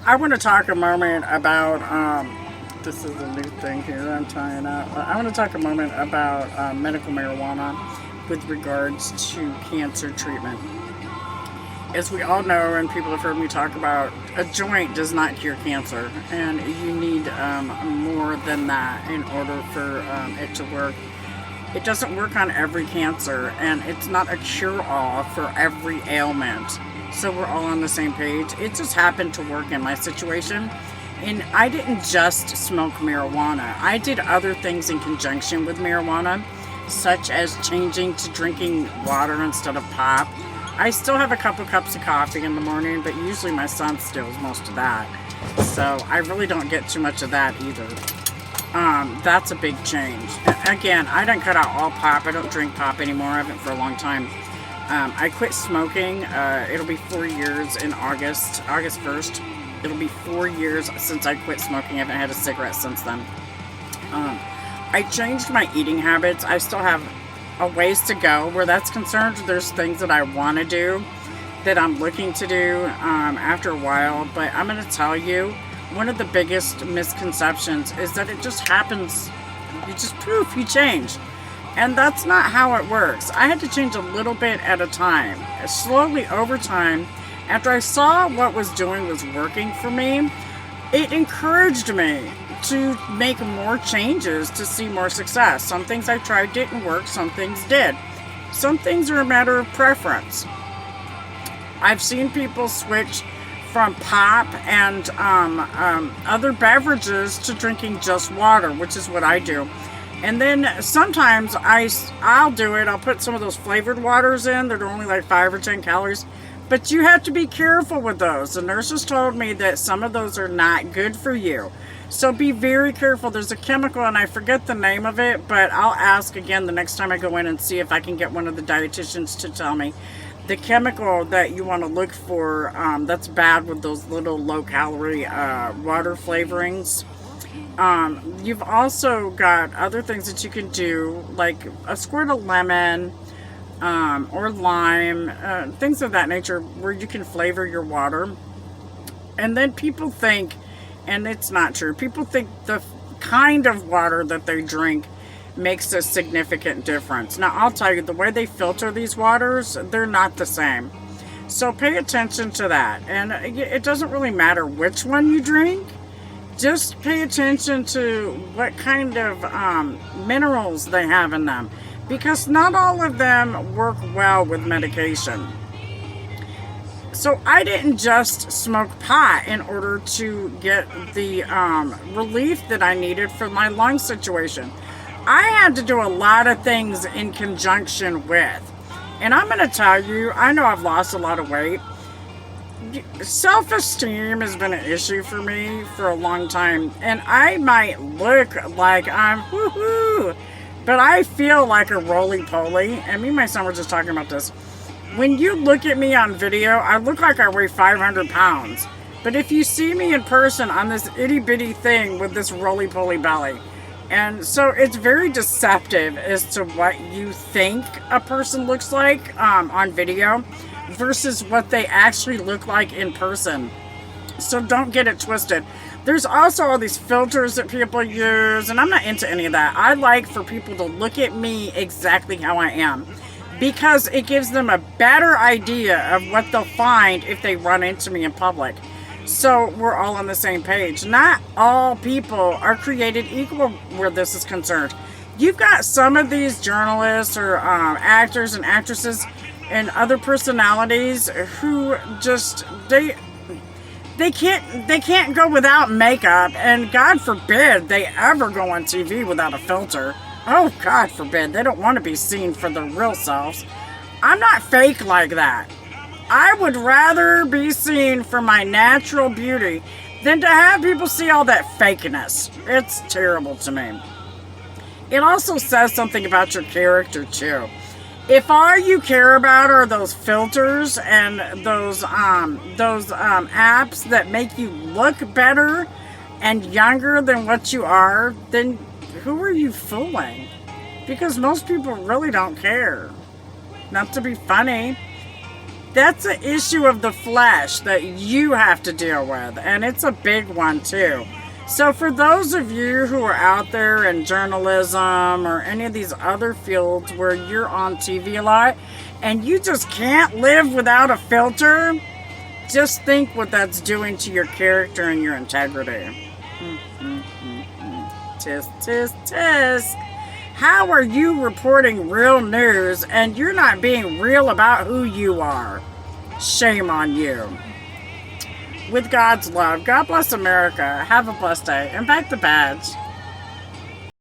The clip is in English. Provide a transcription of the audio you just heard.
I want to talk a moment about, this is a new thing here I'm trying out. I want to talk a moment about medical marijuana with regards to cancer treatment. As we all know, and people have heard me talk about, a joint does not cure cancer, and you need more than that in order for it to work. It doesn't work on every cancer, and it's not a cure-all for every ailment. So we're all on the same page. It just happened to work in my situation. And I didn't just smoke marijuana. I did other things in conjunction with marijuana, such as changing to drinking water instead of pop. I still have a couple cups of coffee in the morning, but usually my son steals most of that. So I really don't get too much of that either. That's a big change. Again, I don't cut out all pop. I don't drink pop anymore. I haven't for a long time. I quit smoking. It'll be 4 years in August 1st. It'll be 4 years since I quit smoking. I haven't had a cigarette since then. I changed my eating habits. I still have a ways to go where that's concerned. There's things that I want to do, that I'm looking to do after a while. But I'm going to tell you, one of the biggest misconceptions is that it just happens. You just poof, you change. And that's not how it works. I had to change a little bit at a time. Slowly over time, after I saw what was working for me, it encouraged me to make more changes to see more success. Some things I tried didn't work, some things did. Some things are a matter of preference. I've seen people switch from pop and other beverages to drinking just water, which is what I do. And then sometimes I'll do it. I'll put some of those flavored waters in. They're only like 5 or 10 calories. But you have to be careful with those. The nurses told me that some of those are not good for you. So be very careful. There's a chemical, and I forget the name of it, but I'll ask again the next time I go in and see if I can get one of the dietitians to tell me. The chemical that you want to look for that's bad with those little low-calorie water flavorings. You've also got other things that you can do, like a squirt of lemon or lime, things of that nature, where you can flavor your water. And then people think, and it's not true, people think the kind of water that they drink makes a significant difference. Now, I'll tell you, the way they filter these waters, they're not the same. So pay attention to that. And it doesn't really matter which one you drink. Just pay attention to what kind of minerals they have in them, because not all of them work well with medication. So I didn't just smoke pot in order to get the relief that I needed for my lung situation. I had to do a lot of things in conjunction with. And I'm going to tell you, I know I've lost a lot of weight. Self-esteem has been an issue for me for a long time, and I might look like I'm woohoo, but I feel like a roly-poly. And me and my son were just talking about this. When you look at me on video, I look like I weigh 500 pounds, but if you see me in person on this itty-bitty thing with this roly-poly belly, and so it's very deceptive as to what you think a person looks like on video versus what they actually look like in person. So don't get it twisted. There's also all these filters that people use, and I'm not into any of that. I like for people to look at me exactly how I am, because it gives them a better idea of what they'll find if they run into me in public. So we're all on the same page. Not all people are created equal where this is concerned. You've got some of these journalists or actors and actresses and other personalities who just they can't go without makeup, and God forbid they ever go on TV without a filter. Oh, God forbid. They don't want to be seen for their real selves. I'm not fake like that. I would rather be seen for my natural beauty than to have people see all that fakeness. It's terrible to me. It also says something about your character, too. If all you care about are those filters and those apps that make you look better and younger than what you are, then who are you fooling? Because most people really don't care. Not to be funny, That's an issue of the flesh that you have to deal with, and it's a big one too. So for those of you who are out there in journalism or any of these other fields where you're on TV a lot and you just can't live without a filter, just think what that's doing to your character and your integrity. Tisk, tisk, tisk. How are you reporting real news and you're not being real about who you are? Shame on you. With God's love, God bless America. Have a blessed day. And back the badge.